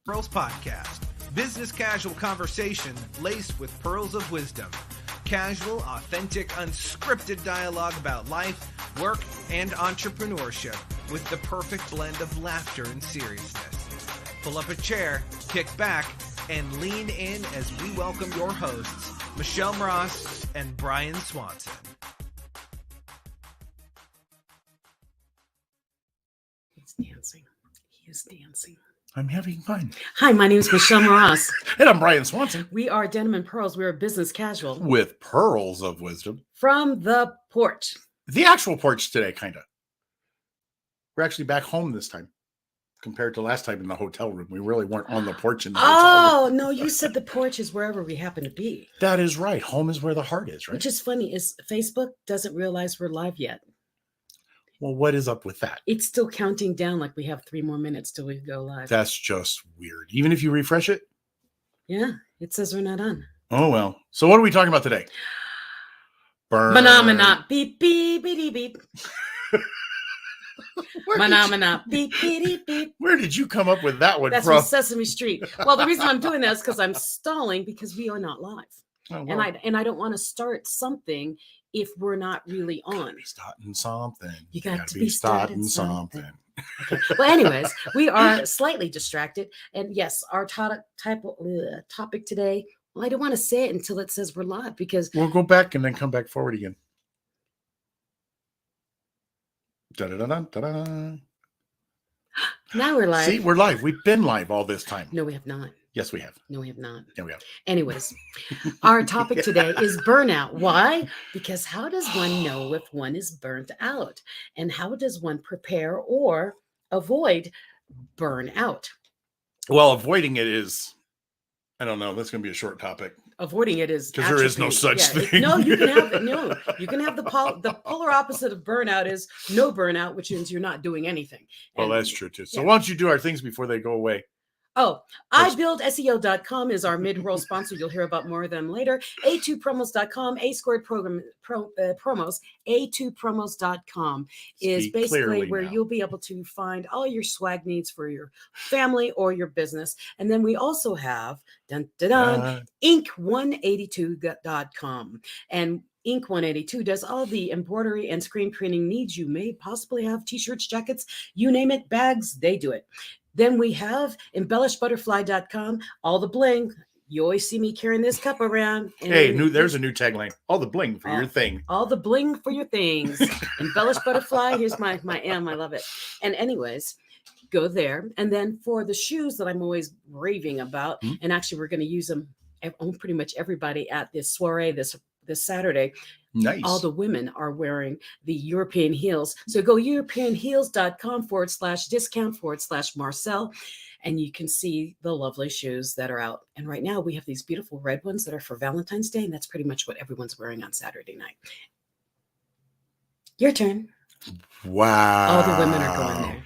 Pearls Podcast. Business casual conversation laced with pearls of wisdom. Casual, authentic, unscripted dialogue about life, work, and entrepreneurship with the perfect blend of laughter and seriousness. Pull up a chair, kick back, and lean in as we welcome your hosts, Michelle Ross and Brian Swanson. He's dancing. He is dancing. I'm having fun. Hi, my name is Michelle Ross. And I'm Brian Swanson. We are Denim and Pearls. We're a business casual. With pearls of wisdom. From the porch. The actual porch today, kind of. We're actually back home this time. Compared to last time in the hotel room. We really weren't on the porch in the hotel room. No, you said the porch is wherever we happen to be. That is right. Home is where the heart is, right? Which is funny, is Facebook doesn't realize we're live yet. Well, what is up with that? It's still counting down like we have 3 more minutes till we go live. That's just weird. Even if you refresh it? Yeah, it says we're not on. Oh, well. So what are we talking about today? Phenomena. Beep, beep, beep, beep. Phenomena. Beep, beep, beep. Where did you come up with that one That's from? from Sesame Street. Well, the reason I'm doing that is because I'm stalling because we are not live. Oh, well. And I don't want to start something if we're not really on. Be starting something. You got to be starting something. Okay. Well, anyways, we are slightly distracted. And yes, our topic today, well, I don't want to say it until it says we're live because We'll go back and then come back forward again. Da-da-da-da-da-da. now we're live. See, we're live. We've been live all this time. No, we have not. Yes, we have. No, we have not. Yeah, we have. Anyways, our topic today is burnout. Why? Because how does one know if one is burnt out? And how does one prepare or avoid burnout? Well, avoiding it is, I don't know. That's going to be a short topic. Avoiding it is Because there is no such thing. No, you can have it. No, you can have the polar opposite of burnout is no burnout, which means you're not doing anything. Well, that's true too. So why don't you do our things before they go away? Oh, ibuildseo.com is our mid-roll sponsor. You'll hear about more of them later. A2promos.com, A squared promos, A2promos.com is Speak basically clearly where now. you'll be able to find all your swag needs for your family or your business. And then we also have Ink182.com. And Ink 182 does all the embroidery and screen printing needs you may possibly have. T-shirts, jackets, you name it, bags, they do it. Then we have embellishbutterfly.com, all the bling. You always see me carrying this cup around. Hey, there's a new tagline. All the bling for your thing. All the bling for your things. Embellish Butterfly. Here's my M. I love it. And anyways, go there. And then for the shoes that I'm always raving about, and actually we're going to use them on pretty much everybody at this soiree this Saturday. Nice. All the women are wearing the European heels. So go europeanheels.com/discount/Marcel. And you can see the lovely shoes that are out. And right now we have these beautiful red ones that are for Valentine's Day. And that's pretty much what everyone's wearing on Saturday night. Your turn. Wow. All the women are going there.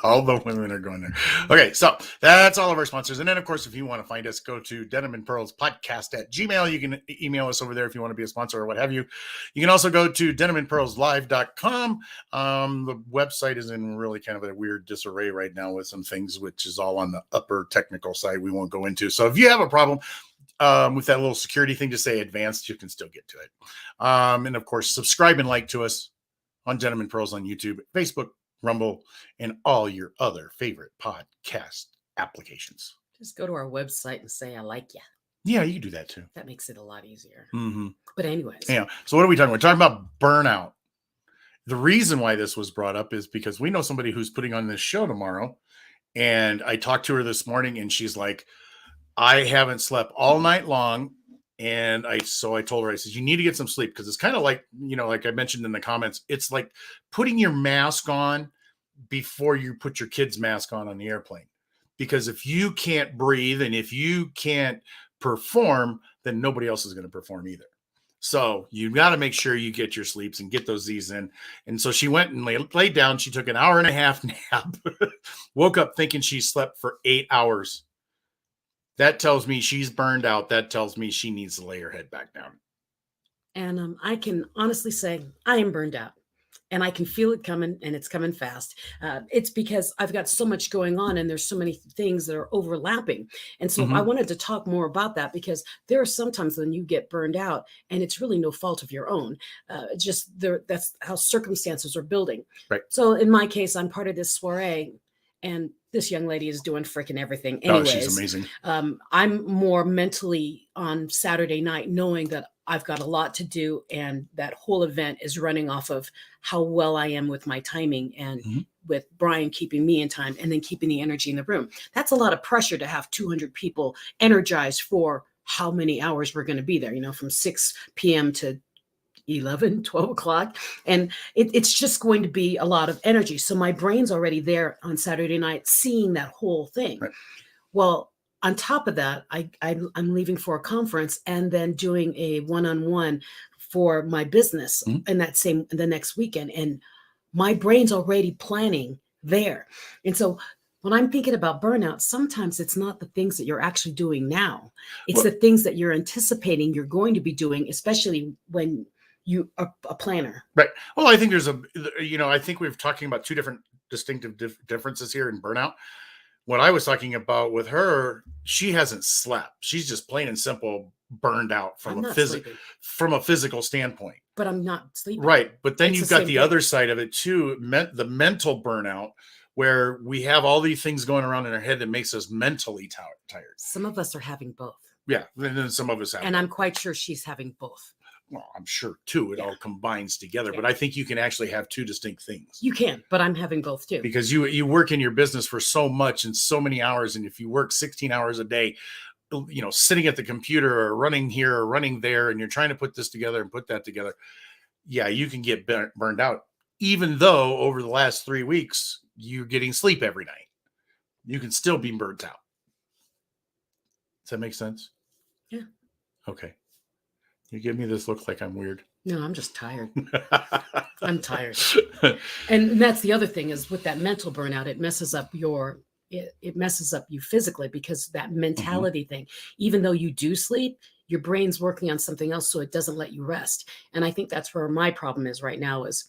All the women are going there. Okay, so that's all of our sponsors. And then, of course, if you want to find us, go to Denim and Pearls Podcast at Gmail. You can email us over there if you want to be a sponsor or what have you. You can also go to denimandpearlslive.com. The website is in really kind of a weird disarray right now with some things, which is all on the upper technical side we won't go into. So if you have a problem with that little security thing to say advanced, you can still get to it. And, of course, subscribe and like to us on Denim and Pearls on YouTube, Facebook, Rumble, and all your other favorite podcast applications. Just go to our website and say, I like you. Yeah, you can do that too. That makes it a lot easier. Mm-hmm. But anyways. Yeah. So what are we talking about? We're talking about burnout. The reason why this was brought up is because we know somebody who's putting on this show tomorrow. And I talked to her this morning and she's like, I haven't slept all night long. And I told her, I said, you need to get some sleep because it's kind of like, like I mentioned in the comments, it's like putting your mask on before you put your kid's mask on the airplane. Because if you can't breathe and if you can't perform, then nobody else is going to perform either. So you got to make sure you get your sleeps and get those Z's in. And so she went and laid down. She took an 1.5 nap, woke up thinking she slept for 8 hours. That tells me she's burned out. That tells me she needs to lay her head back down. And I can honestly say I am burned out. and I can feel it coming, and it's coming fast. It's because I've got so much going on, and there's so many things that are overlapping. And so I wanted to talk more about that, because there are sometimes when you get burned out, and it's really no fault of your own. Just there, that's how circumstances are building. Right. So in my case, I'm part of this soiree, and this young lady is doing freaking everything. Oh, Anyways, she's amazing. I'm more mentally on Saturday night, knowing that I've got a lot to do, and that whole event is running off of how well I am with my timing, and with Brian keeping me in time, and then keeping the energy in the room. That's a lot of pressure to have 200 people energized for how many hours we're going to be there, from 6 p.m. to 11, 12 o'clock. And it's just going to be a lot of energy. So my brain's already there on Saturday night, seeing that whole thing. Right. Well, on top of that, I'm leaving for a conference, and then doing a one-on-one for my business in the next weekend. And my brain's already planning there. And so when I'm thinking about burnout, sometimes it's not the things that you're actually doing now. It's the things that you're anticipating you're going to be doing, especially when you are a planner. Right. Well, I think I think we're talking about two different distinctive differences here in burnout. What I was talking about with her, she hasn't slept. She's just plain and simple burned out from a physical standpoint. But I'm not sleeping. Right. But then you've got the other side of it too, the mental burnout, where we have all these things going around in our head that makes us mentally tired. Some of us are having both. Yeah. And then some of us have. And I'm quite sure she's having both. Well, I'm sure too. It all combines together, but I think you can actually have two distinct things. You can, but I'm having both too. Because you work in your business for so much and so many hours. And if you work 16 hours a day, sitting at the computer or running here or running there, and you're trying to put this together and put that together. Yeah, you can get burned out, even though over the last 3 weeks, you're getting sleep every night. You can still be burnt out. Does that make sense? Yeah. Okay. You give me this look like I'm weird. No, I'm just tired. I'm tired. And that's the other thing, is with that mental burnout, it messes up it messes up you physically, because that mentality thing, even though you do sleep, your brain's working on something else, so it doesn't let you rest. And I think that's where my problem is right now, is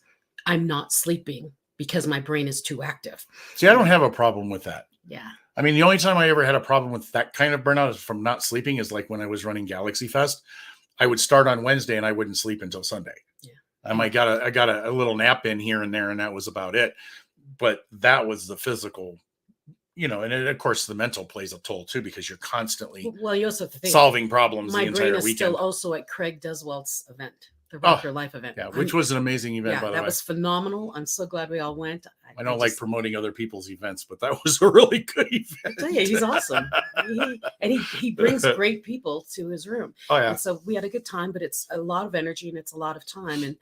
I'm not sleeping because my brain is too active. See, I don't have a problem with that. Yeah. I mean, the only time I ever had a problem with that kind of burnout is from not sleeping, is like when I was running Galaxy Fest. I would start on Wednesday and I wouldn't sleep until Sunday. Yeah. I got a little nap in here and there, and that was about it. But that was the physical, and of course the mental plays a toll too, because you're constantly you also have to think, solving problems my the entire brain is weekend. Still also at Craig Deswelt's event, the Rock Your Life event. Yeah, which was an amazing event, by the way. That was phenomenal. I'm so glad we all went. I don't like promoting other people's events, but that was a really good event. I tell you, he's awesome. He brings great people to his room. Oh, yeah. And so we had a good time, but it's a lot of energy and it's a lot of time, and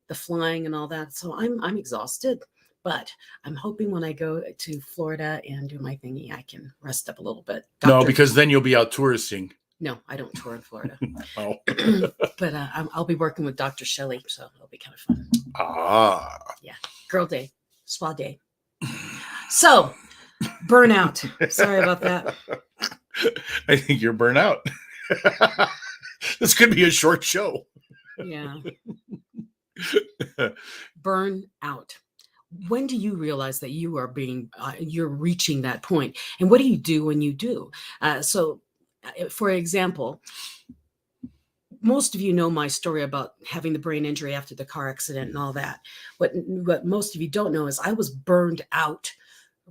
the flying and all that. So I'm exhausted, but I'm hoping when I go to Florida and do my thingy, I can rest up a little bit. No, because then you'll be out touristing. No, I don't tour in Florida. Oh. But I'll be working with Dr. Shelley, so it'll be kind of fun. Ah. Yeah. Girl day. Spa day. So, burnout. Sorry about that. I think you're burnt out. This could be a short show. Yeah. Burn out. When do you realize that you are you're reaching that point? And what do you do when you do? So, for example, most of you know my story about having the brain injury after the car accident and all that. What most of you don't know is I was burned out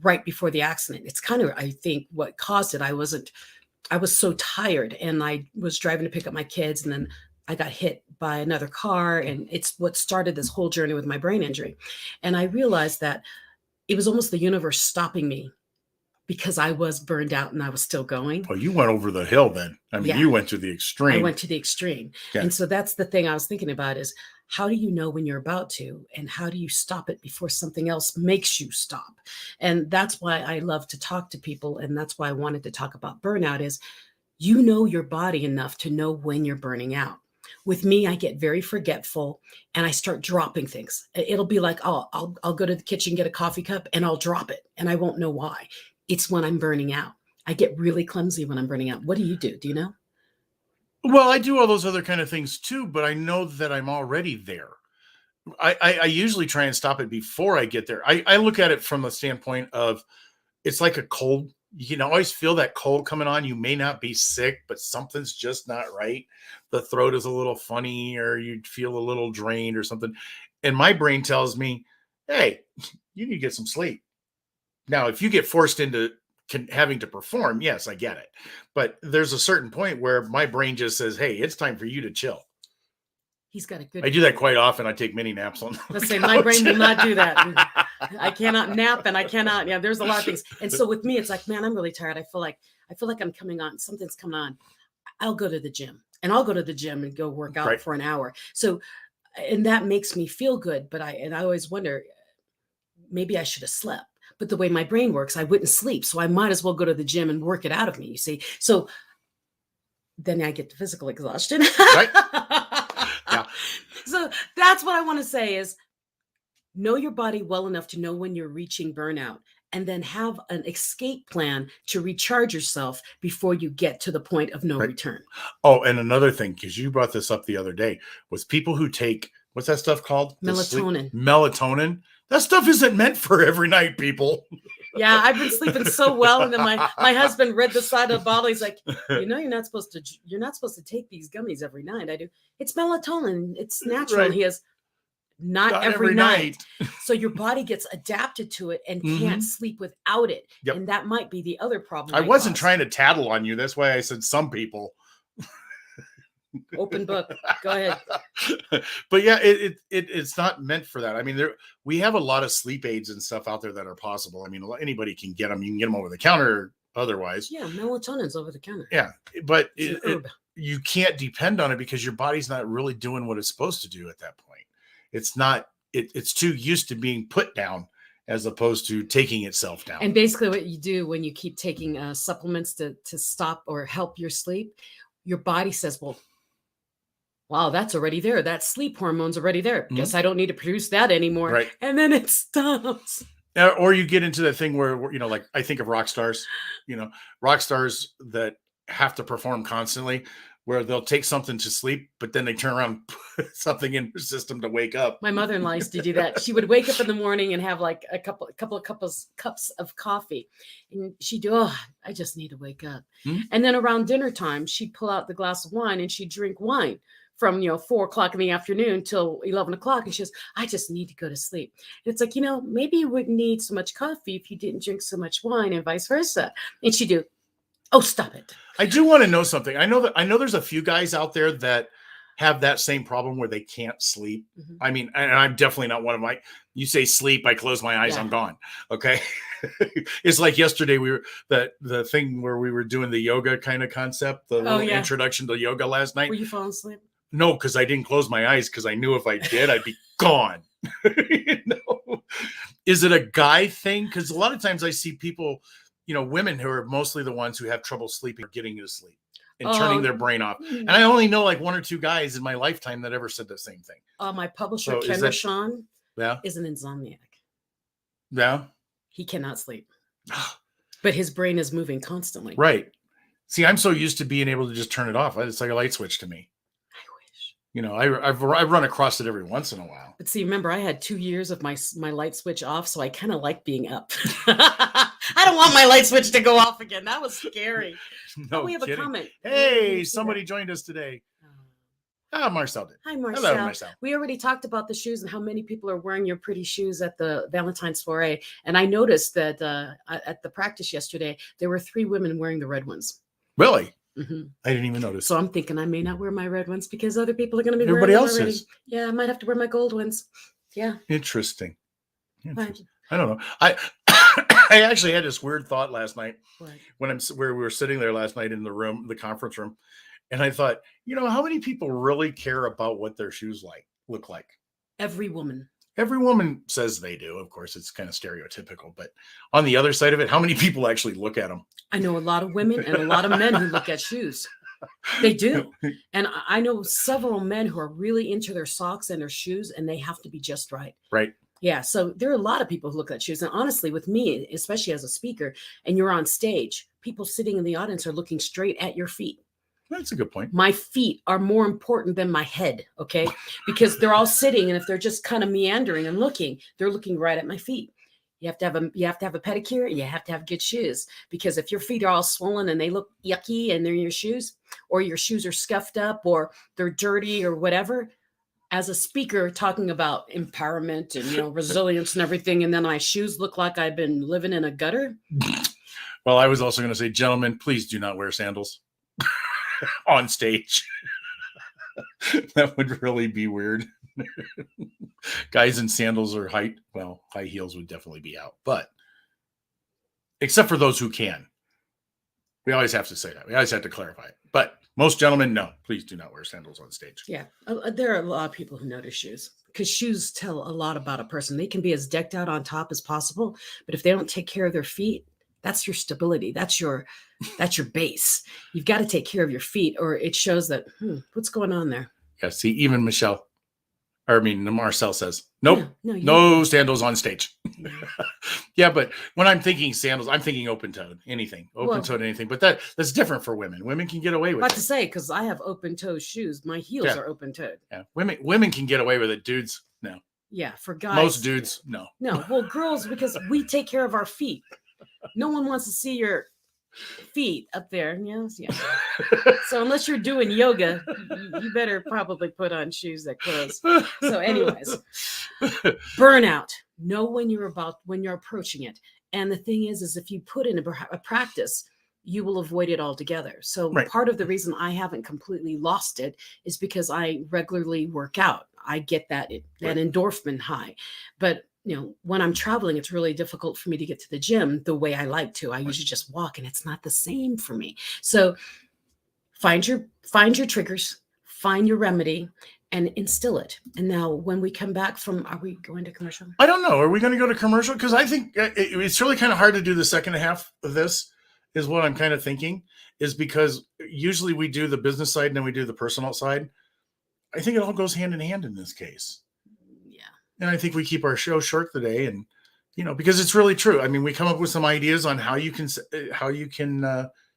right before the accident. It's kind of, I think, what caused it. I was so tired, and I was driving to pick up my kids, and then I got hit by another car, and it's what started this whole journey with my brain injury. And I realized that it was almost the universe stopping me, because I was burned out and I was still going. Oh, you went over the hill then. I mean, you went to the extreme. I went to the extreme. Yeah. And so that's the thing I was thinking about, is how do you know when you're about to, and how do you stop it before something else makes you stop? And that's why I love to talk to people. And that's why I wanted to talk about burnout, is you know your body enough to know when you're burning out. With me, I get very forgetful, and I start dropping things. It'll be like, I'll go to the kitchen, get a coffee cup, and I'll drop it, and I won't know why. It's when I'm burning out. I get really clumsy when I'm burning out. What do you do? Do you know? Well, I do all those other kind of things too, but I know that I'm already there. I usually try and stop it before I get there. I look at it from the standpoint of it's like a cold. You can always feel that cold coming on. You may not be sick, but something's just not right. The throat is a little funny, or you feel a little drained or something. And my brain tells me, hey, you need to get some sleep. Now, if you get forced into having to perform, yes, I get it. But there's a certain point where my brain just says, hey, it's time for you to chill. He's got a good. I do that quite often. I take mini naps on. Let's say my brain will not do that. I cannot nap, and I cannot. Yeah, there's a lot of things. And so with me, it's like, man, I'm really tired. I feel like I'm coming on. Something's coming on. I'll go to the gym, and go work out for an hour. So, and that makes me feel good. But I always wonder, maybe I should have slept. But the way my brain works, I wouldn't sleep. So I might as well go to the gym and work it out of me. You see, so then I get the physical exhaustion. Right. Yeah. So that's what I want to say is know your body well enough to know when you're reaching burnout, and then have an escape plan to recharge yourself before you get to the point of no return. Oh, and another thing, because you brought this up the other day, was people who take, what's that stuff called? Melatonin. Melatonin. That stuff isn't meant for every night, people. Yeah, I've been sleeping so well, and then my husband read the side of the bottle. He's like, you're not supposed to take these gummies every night. I do. It's melatonin. It's natural. Right. He has not every night. So your body gets adapted to it and can't sleep without it. Yep. And that might be the other problem. I wasn't trying to tattle on you. That's why I said some people. Open book. Go ahead. But yeah, it's not meant for that. I mean, we have a lot of sleep aids and stuff out there that are possible. I mean, anybody can get them. You can get them over the counter otherwise. Yeah, melatonin's over the counter. Yeah, but you can't depend on it because your body's not really doing what it's supposed to do at that point. It's not. It's too used to being put down as opposed to taking itself down. And basically what you do when you keep taking supplements to stop or help your sleep, your body says, well, wow, that's already there. That sleep hormone's already there. Guess I don't need to produce that anymore. Right. And then it stops. Or you get into that thing where, like I think of rock stars that have to perform constantly, where they'll take something to sleep, but then they turn around and put something in their system to wake up. My mother-in-law used to do that. She would wake up in the morning and have like a couple of cups of coffee. And she'd do, I just need to wake up. And then around dinner time, she'd pull out the glass of wine and she'd drink wine from 4:00 in the afternoon till 11 o'clock. And she says, I just need to go to sleep. And it's like, maybe you wouldn't need so much coffee if you didn't drink so much wine, and vice versa. And she'd do, oh, stop it. I do want to know something. I know there's a few guys out there that have that same problem where they can't sleep. I mean, and I'm definitely not one of my, you say sleep, I close my eyes, I'm gone. Okay. It's like yesterday the thing where we were doing the yoga kind of concept, the introduction to yoga last night. Were you falling asleep? No, because I didn't close my eyes because I knew if I did, I'd be gone. Is it a guy thing? Because a lot of times I see people, women who are mostly the ones who have trouble sleeping, getting to sleep and turning their brain off. And I only know like one or two guys in my lifetime that ever said the same thing. My publisher, Ken Rashawn, is an insomniac. Yeah. He cannot sleep. But his brain is moving constantly. Right. See, I'm so used to being able to just turn it off. It's like a light switch to me. I've run across it every once in a while. But see, remember, I had 2 years of my light switch off, so I kind of like being up. I don't want my light switch to go off again. That was scary. No, we have kidding. a comment. Hey, somebody joined us today. Marcel did. Hi, Marcel. Hello, Marcel. We already talked about the shoes and how many people are wearing your pretty shoes at the Valentine's soiree. And I noticed that at the practice yesterday, there were 3 women wearing the red ones. Really? I didn't even notice. So I'm thinking I may not wear my red ones because other people are going to be Everybody wearing else them already. is. Yeah, I might have to wear my gold ones. Yeah. Interesting. Right. I don't know. I actually had this weird thought last night where we were sitting there last night in the conference room, and I thought, how many people really care about what their shoes look like? Every woman. Every woman says they do. Of course, it's kind of stereotypical, but on the other side of it, how many people actually look at them? I know a lot of women and a lot of men who look at shoes. They do. And I know several men who are really into their socks and their shoes, and they have to be just right. Right. Yeah. So there are a lot of people who look at shoes. And honestly, with me, especially as a speaker, and you're on stage, people sitting in the audience are looking straight at your feet. That's a good point. My feet are more important than my head, okay? Because they're all sitting, and if they're just kind of meandering and looking, they're looking right at my feet. You have to have a pedicure, and you have to have good shoes, because if your feet are all swollen and they look yucky and they're in your shoes, or your shoes are scuffed up or they're dirty or whatever, as a speaker talking about empowerment and resilience and everything, and then my shoes look like I've been living in a gutter. Well, I was also going to say, gentlemen, please do not wear sandals on stage. That would really be weird. Guys in sandals or high heels would definitely be out, but except for those who can. We always have to say that. We always have to clarify it. But most gentlemen, no, please do not wear sandals on stage. Yeah, there are a lot of people who notice shoes, because shoes tell a lot about a person. They can be as decked out on top as possible, but if they don't take care of their feet, that's your stability. That's your base. You've got to take care of your feet, or it shows that what's going on there. Yeah, see, even Marcel says, nope, Yeah, no sandals on stage. Yeah. Yeah, but when I'm thinking sandals, I'm thinking open-toed, anything. But that's different for women. Women can get away with About it. to say, because I have open-toe shoes. My heels are open-toed. Yeah, women can get away with it. Dudes, no. Yeah, for guys. Most dudes, no. No, well, girls, because we take care of our feet. No one wants to see your feet up there. Yes, yeah. So unless you're doing yoga, you better probably put on shoes that close. So anyways, burnout. Know when you're approaching it. And the thing is if you put in a practice, you will avoid it altogether. So part of the reason I haven't completely lost it is because I regularly work out. I get that endorphin high. But when I'm traveling, it's really difficult for me to get to the gym the way I like to. I usually just walk, and it's not the same for me. So find your triggers, find your remedy, and instill it. And now when we come back are we going to commercial? I don't know. Are we going to go to commercial? Because I think it's really kind of hard to do the second half of this, is what I'm kind of thinking, is because usually we do the business side and then we do the personal side. I think it all goes hand in hand in this case. And I think we keep our show short today, and because it's really true. I mean, we come up with some ideas on how you can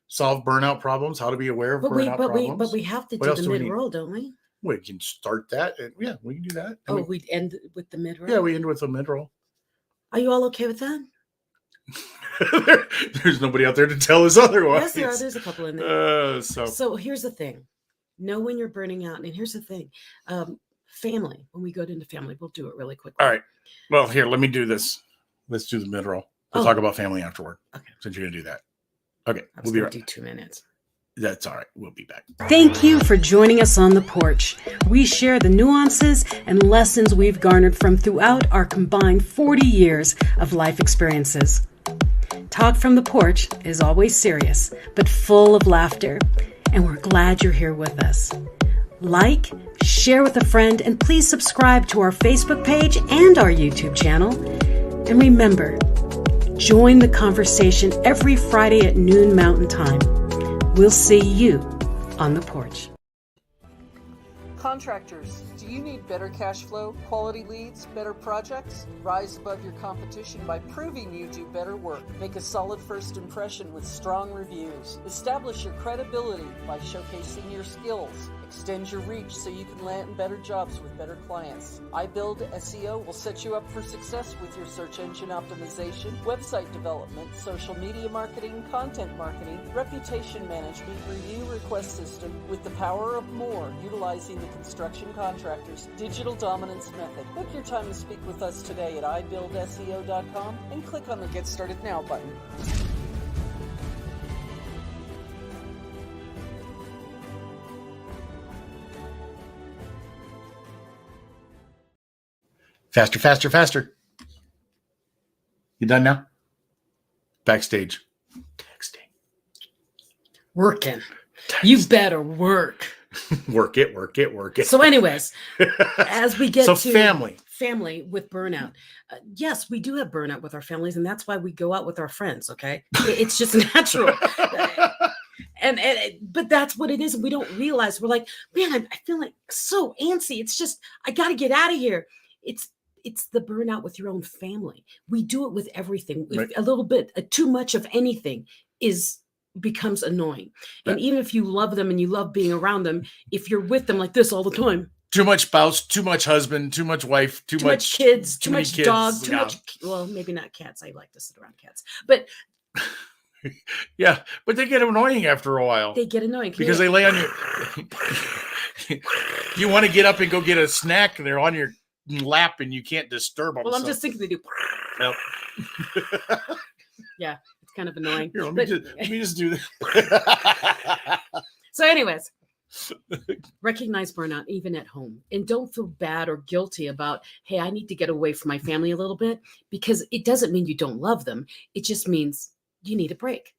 solve burnout problems, how to be aware of burnout problems. But we have to do the mid-roll, don't we? We can start that. And we can do that. And we end with the mid-roll? Yeah, we end with the mid-roll. Are you all okay with that? There's nobody out there to tell us otherwise. Yes, there are. There's a couple in there. So here's the thing. Know when you're burning out. And here's the thing. Family. When we go into family, we'll do it really quickly. All right. Well, here, let me do this. Let's do the mid-roll. We'll talk about family afterward. Okay. Since you're going to do that. Okay. We'll be right. Do 2 minutes. That's all right. We'll be back. Thank you for joining us on the porch. We share the nuances and lessons we've garnered from throughout our combined 40 years of life experiences. Talk from the porch is always serious, but full of laughter. And we're glad you're here with us. Like, share with a friend, and please subscribe to our Facebook page and our YouTube channel. And remember, join the conversation every Friday at noon Mountain Time. We'll see you on the porch. Contractors, do you need better cash flow, quality leads, better projects? Rise above your competition by proving you do better work. Make a solid first impression with strong reviews. Establish your credibility by showcasing your skills. Extend your reach so you can land better jobs with better clients. iBuild SEO will set you up for success with your search engine optimization, website development, social media marketing, content marketing, reputation management, review request system with the power of more, utilizing the construction contractors digital dominance method. Book your time to speak with us today at ibuildseo.com and click on the Get Started Now button. Faster, faster, faster. You done now? Backstage. Texting. Working. You better work. Work it. So anyways, as we get to family with burnout, yes, we do have burnout with our families, and that's why we go out with our friends. Okay. It's just natural. But that's what it is. We don't realize. We're like, man, I feel like so antsy. It's just, I got to get out of here. It's the burnout with your own family. We do it with everything. Right. A little bit, too much of anything is becomes annoying. And Right. even if you love them and you love being around them, if you're with them like this all the time, Too much spouse, too much husband, too much wife, too much kids, too many much kids, dog, too yeah. much, well, maybe not cats. I like to sit around cats, but Yeah, but they get annoying after a while they get annoying. Can because you- they lay on your. You want to get up and go get a snack, and they're on your lap, and you can't disturb them. well, I'm just thinking they do. Yep. Yeah, it's kind of annoying. Here, let But- me just do this. So, anyways, recognize burnout even at home, and don't feel bad or guilty about, hey, I need to get away from my family a little bit, because it doesn't mean you don't love them. It just means you need a break.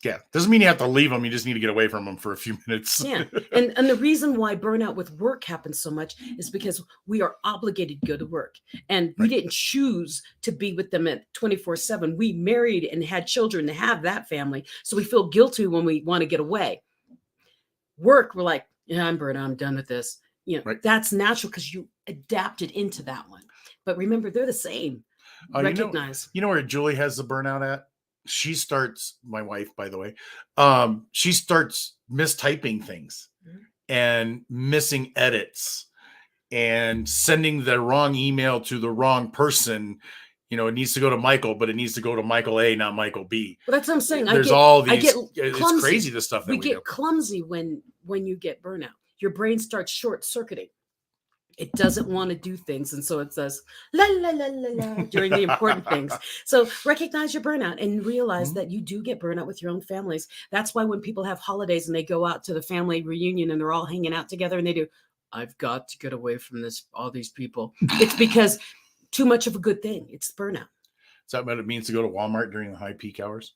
Yeah, doesn't mean you have to leave them. You just need to get away from them for a few minutes. Yeah. And the reason why burnout with work happens so much is because we are obligated to go to work, and we Right. didn't choose to be with them at 24/7. We married and had children to have that family. So we feel guilty when we want to get away. Work, we're like, yeah, I'm burnt out. I'm done with this. You know, Right. that's natural because you adapted into that one. But remember, they're the same. You know- Recognize. You know where Julie has the burnout at? She starts, my wife, by the way, she starts mistyping things Mhm. and missing edits and sending the wrong email to the wrong person. You know, it needs to go to Michael, but it needs to go to Michael A, not Michael B. Well, that's what I'm saying. There's all I these, get it's clumsy. crazy the stuff that we we get do. clumsy when you get burnout. Your brain starts short circuiting. It doesn't want to do things, and so it says la la la la la during the important things. So recognize your burnout and realize Mhm. that you do get burnout with your own families. That's why when people have holidays and they go out to the family reunion and they're all hanging out together and they do, I've got to get away from all these people. It's because too much of a good thing. It's burnout. Is that what it means to go to Walmart during the high peak hours?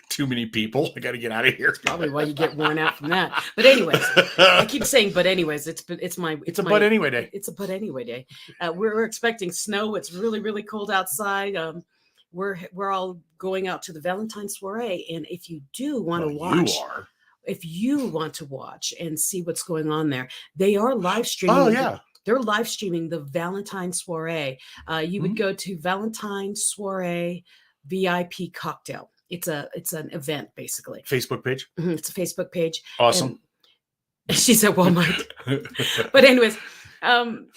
Too many people. I got to get out of here. Probably why you get worn out from that. But anyways, I keep saying, but anyways, it's my It's a but anyway day. It's a but anyway day. We're expecting snow. It's really, really cold outside. We're all going out to the Valentine's soiree, and if you do want to Well, watch, you are. if you want to watch and see what's going on there, they are live streaming. Oh, yeah. They're live streaming the Valentine's soiree. You would go to Valentine's soiree VIP cocktail. It's an event basically. Facebook page. Mhm, it's a Facebook page. Awesome. And she's at Walmart. But anyways,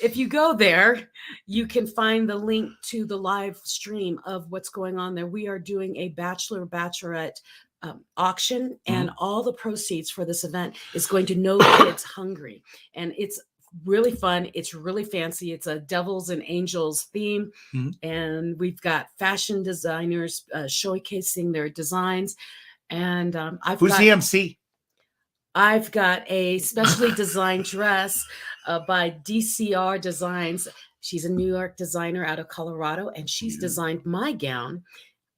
if you go there, you can find the link to the live stream of what's going on there. We are doing a bachelorette auction, and all the proceeds for this event is going to No Kids Hungry. And it's really fun. It's really fancy. It's a devils and angels theme. Mhm. And we've got fashion designers showcasing their designs. And Who's the MC? I've got a specially designed dress by DCR Designs. She's a New York designer out of Colorado, and she's designed my gown.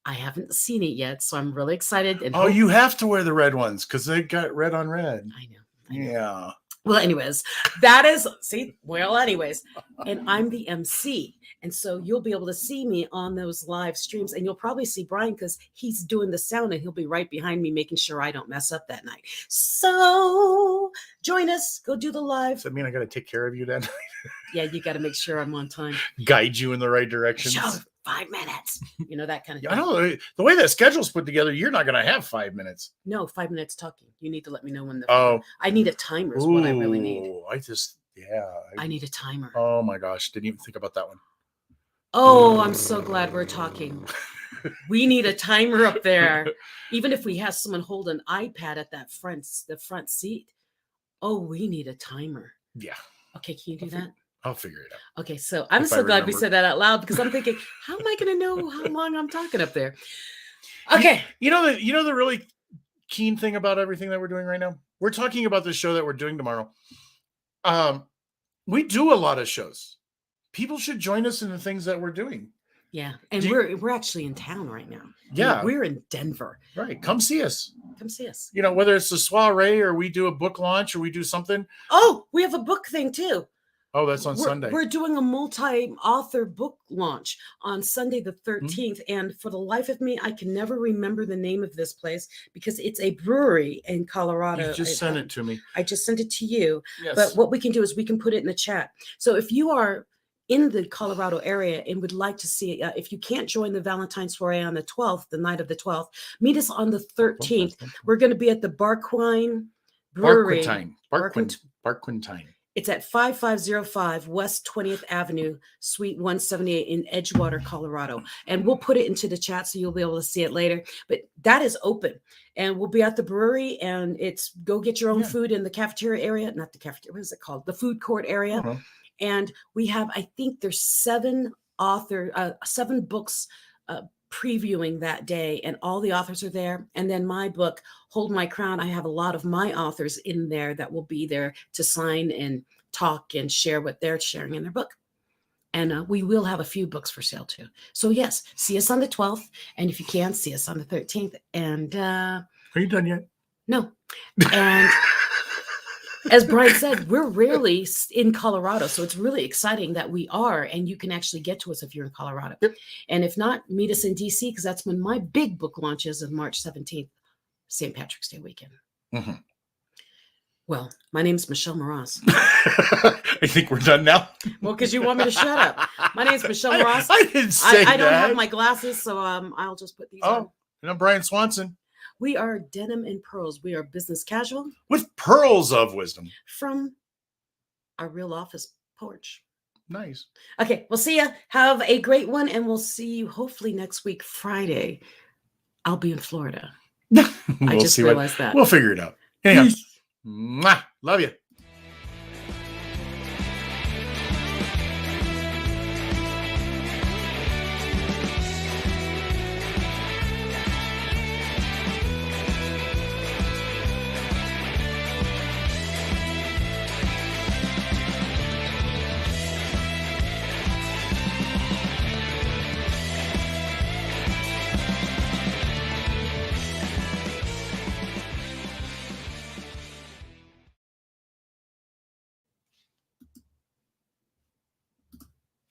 I haven't seen it yet, so I'm really excited. And Oh, you have to wear the red ones because they got red on red. I know. Yeah. Well, anyways, anyways, and I'm the MC. And so you'll be able to see me on those live streams, and you'll probably see Brian because he's doing the sound and he'll be right behind me making sure I don't mess up that night. So join us, go do the live. Does that mean I got to take care of you then? Yeah, you got to make sure I'm on time. Guide you in the right direction? Show 5 minutes, that kind of thing. I know the way that schedule's put together, you're not going to have 5 minutes. No, 5 minutes talking. You need to let me know when I need a timer is what I really need. I I need a timer. Oh my gosh. Didn't even think about that one. Oh, I'm so glad we're talking. We need a timer up there. Even if we have someone hold an iPad at the front seat. Oh, we need a timer. Yeah. Okay, can you do that? I'll figure it out. Okay, so I'm If I so glad we remember. said that out loud because I'm thinking, how am I going to know how long I'm talking up there? Okay. You know the really keen thing about everything that we're doing right now? We're talking about the show that we're doing tomorrow. We do a lot of shows. People should join us in the things that we're doing. Yeah, and Do we're actually in town right now. Yeah. We're in Denver. Right. Come see us. Come see us. You know, whether it's a soiree or we do a book launch or we do something. Oh, we have a book thing too. Oh, that's on Sunday. We're doing a multi-author book launch on Sunday the 13th. And for the life of me, I can never remember the name of this place because it's a brewery in Colorado. You just sent it to me. I just sent it to you. Yes. But what we can do is we can put it in the chat. So if you are in the Colorado area and would like to see, if you can't join the Valentine's soiree on the 12th, the night of the 12th, meet us on the 13th. We're going to be at the Barquine Brewery. Barquintine. It's at 5505 West 20th Avenue, Suite 178 in Edgewater, Colorado. And we'll put it into the chat so you'll be able to see it later. But that is open. And we'll be at the brewery, and it's go get your own food in the cafeteria area. Not the cafeteria, what is it called? The food court area. Uh-huh. And we have, I think there's 7 books previewing that day, and all the authors are there. And then my book, Hold My Crown, I have a lot of my authors in there that will be there to sign and talk and share what they're sharing in their book. And we will have a few books for sale too. So yes, see us on the 12th. And if you can, see us on the 13th. And are you done yet? No. And as Brian said, we're rarely in Colorado. So it's really exciting that we are, and you can actually get to us if you're in Colorado. Yep. And if not, meet us in DC, because that's when my big book launches on March 17th, St. Patrick's Day weekend. Mm-hmm. Well, my name's Michelle Moroz. I think we're done now. Well, because you want me to shut up. My name's Michelle Moroz. I didn't say I don't that. have my glasses, so I'll just put these on. And I'm Brian Swanson. We are Denim and Pearls. We are business casual. With pearls of wisdom. From our real office porch. Nice. Okay, we'll see you. Have a great one, and we'll see you hopefully next week, Friday. I'll be in Florida. I just realized that. We'll figure it out. Anyhow, mwah, love you.